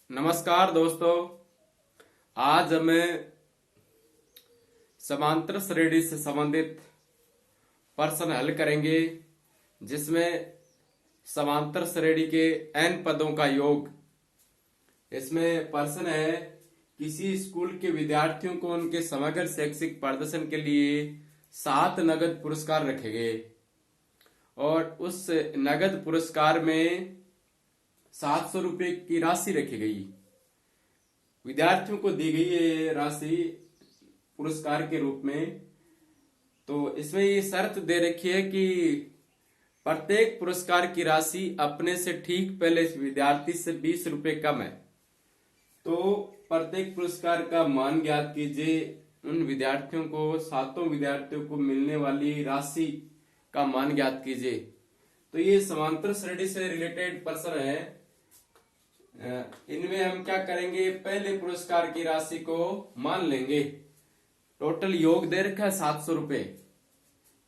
नमस्कार दोस्तों। आज हमें समांतर श्रेणी से संबंधित प्रश्न हल करेंगे, जिसमें समांतर श्रेणी के n पदों का योग। इसमें प्रश्न है, किसी स्कूल के विद्यार्थियों को उनके समग्र शैक्षिक प्रदर्शन के लिए 7 नगद पुरस्कार रखे गए और उस नगद पुरस्कार में 700 रुपये की राशि रखी गई। विद्यार्थियों को दी गई ये राशि पुरस्कार के रूप में। तो इसमें ये शर्त दे रखी है कि प्रत्येक पुरस्कार की राशि अपने से ठीक पहले विद्यार्थी से 20 रुपये कम है। तो प्रत्येक पुरस्कार का मान ज्ञात कीजिए। उन विद्यार्थियों को, 7 विद्यार्थियों को मिलने वाली राशि का मान ज्ञात कीजिए। तो ये समांतर श्रेणी से रिलेटेड प्रश्न है। इनमें हम क्या करेंगे, पहले पुरस्कार की राशि को मान लेंगे। टोटल योग दे रखा है 700 रुपये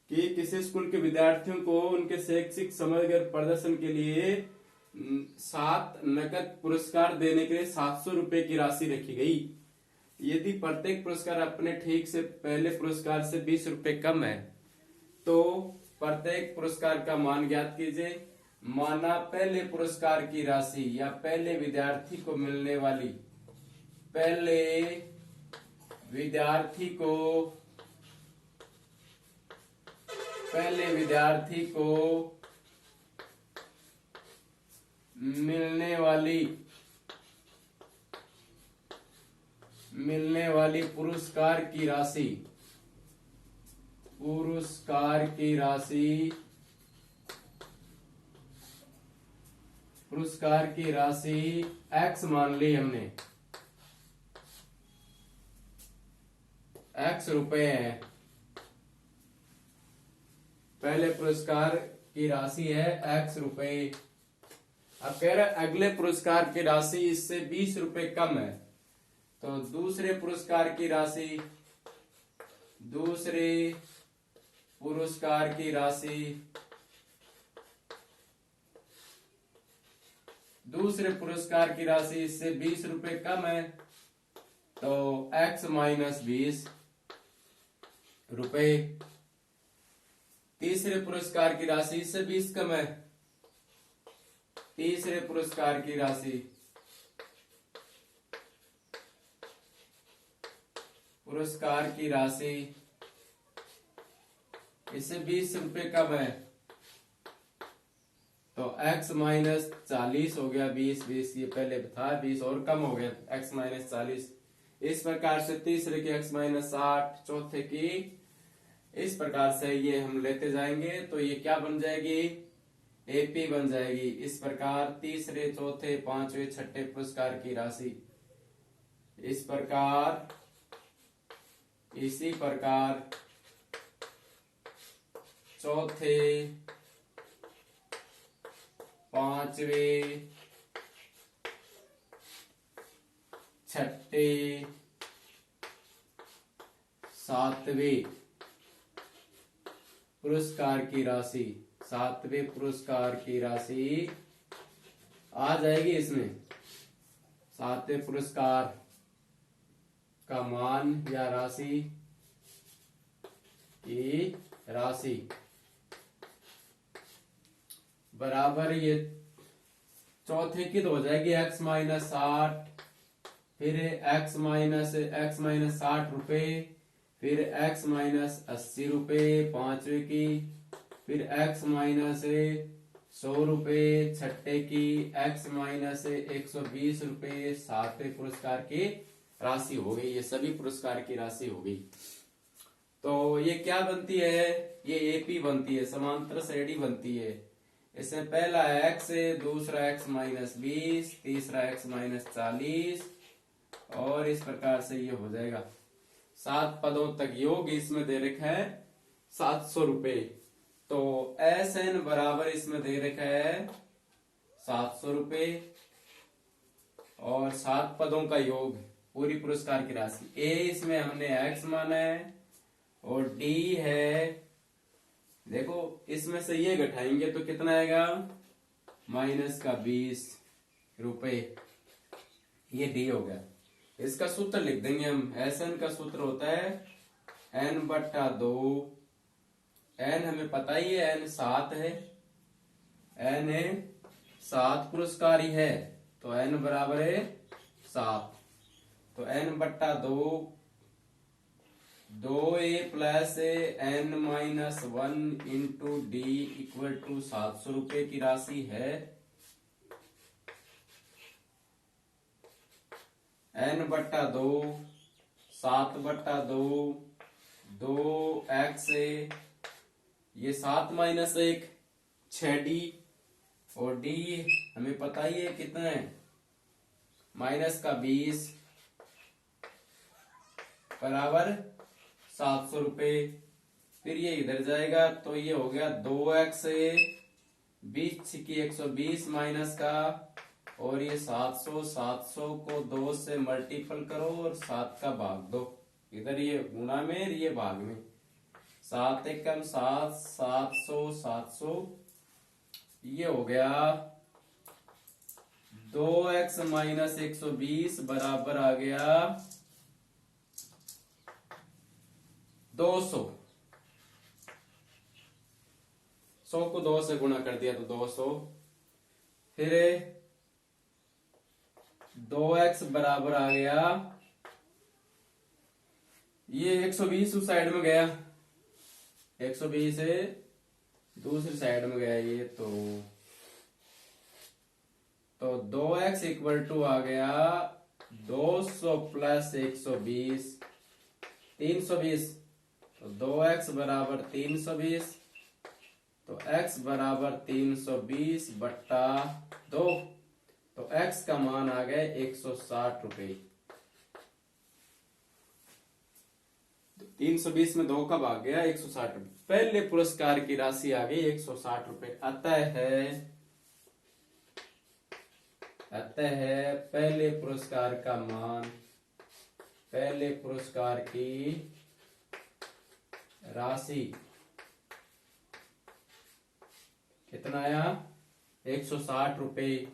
कि किसी स्कूल के विद्यार्थियों को उनके शैक्षिक समग्र प्रदर्शन के लिए 7 नकद पुरस्कार देने के लिए 700 रुपये की राशि रखी गई। यदि प्रत्येक पुरस्कार अपने ठीक से पहले पुरस्कार से 20 रुपये कम है तो प्रत्येक पुरस्कार का मान ज्ञात कीजिए। माना पहले पुरस्कार की राशि या पहले विद्यार्थी को मिलने वाली, पहले विद्यार्थी को मिलने वाली पुरस्कार की राशि x मान ली हमने, x रुपए है। पहले पुरस्कार की राशि है x रुपए। अब कह रहे अगले पुरस्कार की राशि इससे 20 रुपए कम है, तो दूसरे पुरस्कार की राशि इससे 20 रुपए कम है, तो x माइनस 20 रुपए। तीसरे पुरस्कार की राशि इससे 20 कम है, तीसरे पुरस्कार की राशि इससे 20 रुपए कम है, तो x माइनस 40 हो गया। 20 ये पहले था, 20 और कम हो गया, x माइनस 40। इस प्रकार से तीसरे की x माइनस 60, चौथे की इस प्रकार से ये हम लेते जाएंगे तो ये क्या बन जाएगी, AP बन जाएगी। इस प्रकार तीसरे, चौथे, पांचवे, छठे पुरस्कार की राशि इसी प्रकार चौथे, पांचवे, छठे, सातवें पुरस्कार की राशि आ जाएगी। इसमें 7वें पुरस्कार का मान या राशि बराबर ये चौथे की तो हो जाएगी x माइनस 60, फिर x माइनस 60 रुपए, फिर x माइनस 80 रुपए पांचवे की, फिर x माइनस 100 रुपए छठे की, x माइनस 120 रुपए सातवें पुरस्कार की राशि हो गई। ये सभी पुरस्कार की राशि हो गई। तो ये क्या बनती है, ये AP बनती है, समांतर श्रेणी बनती है। इसमें पहला x है, दूसरा x माइनस 20, तीसरा x माइनस 40 और इस प्रकार से ये हो जाएगा। 7 पदों तक योग इसमें दे रखा है 700 रुपये। तो SN बराबर इसमें दे रखा है 700 रुपये और 7 पदों का योग पूरी पुरस्कार की राशि। A इसमें हमने x माना है और D है, देखो इसमें से ये घटाएंगे तो कितना आएगा, -20 रुपए। ये डी हो गया। इसका सूत्र लिख देंगे हम। एस एन का सूत्र होता है एन बट्टा 2। एन हमें पता ही है, एन 7 है। एन है 7 पुरस्कार ही है, तो एन बराबर है 7। तो एन बट्टा 2, 2a plus n minus 1 into d equal to 700 रुपए की राशि है। एन बट्टा 2, 7 बट्टा 2, 2x, ये 7 माइनस 1 6d, और डी हमें पता ही है कितना है, माइनस का 20 बराबर 700 रुपए। फिर ये इधर जाएगा तो ये हो गया 2x, 20 की 120 माइनस का, और ये 700, 700 को 2 से मल्टीपल करो और 7 का भाग दो। इधर ये गुणा में, ये भाग में, 7 एकम 7, 700, 700, ये हो गया 2x माइनस 120 बराबर आ गया 200। 100 को 2 से गुणा कर दिया तो 200। फिर 2x बराबर आ गया, ये 120 उस साइड में गया, 120 से दूसरी साइड में गया ये, तो 2x इक्वल टू आ गया 200 प्लस 120, 320। तो 2x बराबर 320, तो x बराबर 320 बट्टा 2, तो x का मान आ गया 160 रुपए। 320 में 2 का भाग गया 160 रुपए। पहले पुरस्कार की राशि आ गई 160 रुपए। अतः है पहले पुरस्कार का मान, पहले पुरस्कार की राशि कितना आया, 160 रुपए।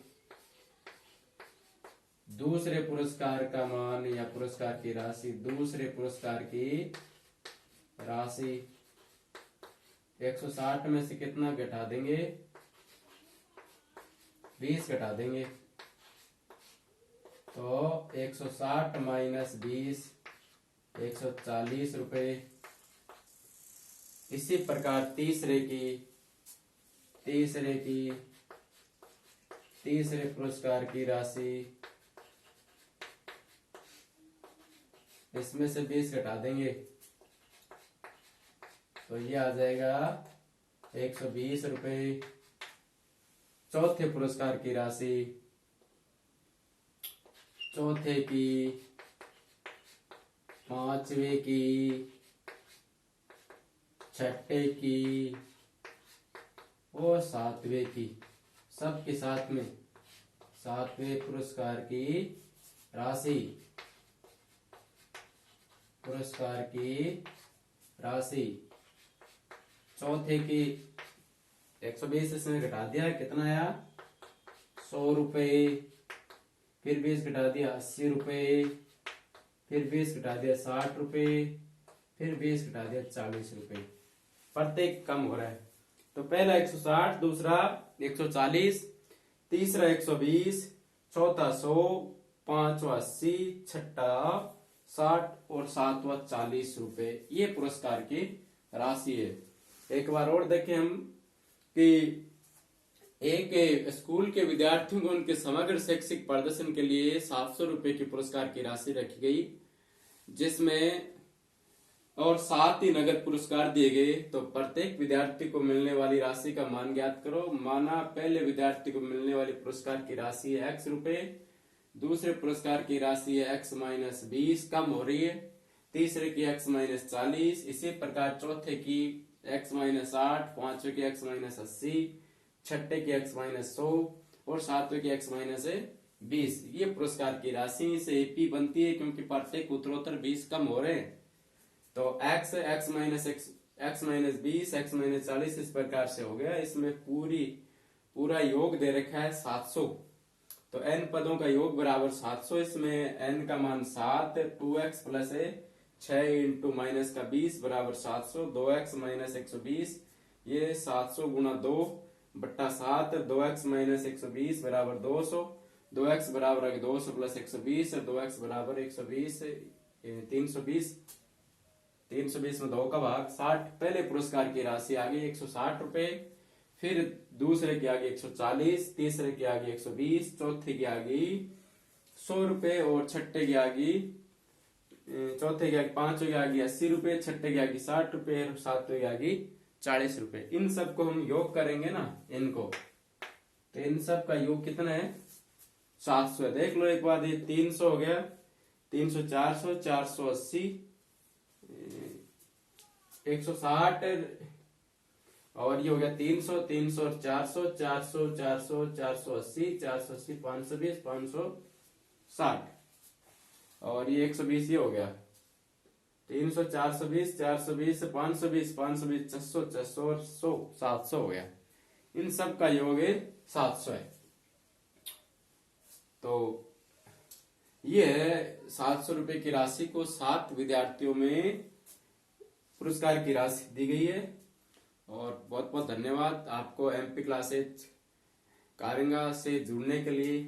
दूसरे पुरस्कार का मान या पुरस्कार की राशि, दूसरे पुरस्कार की राशि 160 में से कितना घटा देंगे, 20 घटा देंगे, तो 160 माइनस 20 140 रुपए। इसी प्रकार तीसरे पुरस्कार की राशि, इसमें से 20 घटा देंगे तो ये आ जाएगा 120 रुपए। चौथे पुरस्कार की राशि, चौथे की, पांचवे की, छठे की और सातवें की, सबके साथ में सातवें पुरस्कार की राशि, पुरस्कार की राशि चौथे की 120 इसमें घटा दिया, कितना आया 100 रुपए। फिर 20 घटा दिया 80 रुपए, फिर 20 घटा दिया 60 रुपए, फिर 20 घटा दिया 40 रुपए। प्रत्येक कम हो रहा है। तो पहला 160, दूसरा 140, तीसरा 120, चौथा 100, पांचवा 80, छठा 60 और सातवां 40 रुपए। ये पुरस्कार की राशि है। एक बार और देखें हम कि एक स्कूल के विद्यार्थियों को उनके समग्र शैक्षिक प्रदर्शन के लिए 700 रुपए की पुरस्कार की राशि रखी गई, जिसमें और 7 ही नगद पुरस्कार दिए गए। तो प्रत्येक विद्यार्थी को मिलने वाली राशि का मान ज्ञात करो। माना पहले विद्यार्थी को मिलने वाली पुरस्कार की राशि है x रुपए, दूसरे पुरस्कार की राशि है x माइनस 20 कम हो रही है, तीसरे की x माइनस 40, इसी प्रकार चौथे की x माइनस 8, पांचवे की x माइनस 80, छठे की x माइनस 100 और सातवें की x माइनस 20। ये पुरस्कार की राशि से एपी बनती है, क्योंकि प्रत्येक उत्तरोत्तर 20 कम हो रहे हैं। तो x माइनस 20, x माइनस 40 इस प्रकार से हो गया। इसमें पूरा योग दे रखा है 700। तो n पदों का योग बराबर 700। इसमें n का मान 7, 2x प्लस है 6 इंटू माइनस का 20 बराबर 700, 2x माइनस 120, ये 700 गुणा 2 बट्टा 7, 2x माइनस 120 बराबर 200, 2x बराबर 200 प्लस 120, 2x बराबर 120, 320, 320 में 2 का भाग 60। पहले पुरस्कार की राशि आ गई 160 रुपए, फिर दूसरे की आ गई 140, तीसरे की आ गई 120, चौथे की आ गई 100 रुपए और छठे की आ गई चौथे की आ गई, पांचवे की आ गई 80 रुपए, छठे की आ गई 60 रुपए और सातवें की आ गई 40 रुपए। इन सबको हम योग करेंगे ना इनको, तो इन सब का योग कितना है 700 है। देख लो एक बार, ये 300 हो गया, 300, 400, 480, 160 और ये हो गया 300, 300 और 400, 400, 400, 480, 480, 520, 560 और ये 120 ये हो गया 300, 420, 420, 520, 520, 600, 600 और 100, 700 हो गया। इन सब का योग 700 है। तो ये 700 रुपए की राशि को 7 विद्यार्थियों में पुरस्कार की राशि दी गई है। और बहुत बहुत धन्यवाद आपको एमपी क्लासेज कारिंगा से जुड़ने के लिए।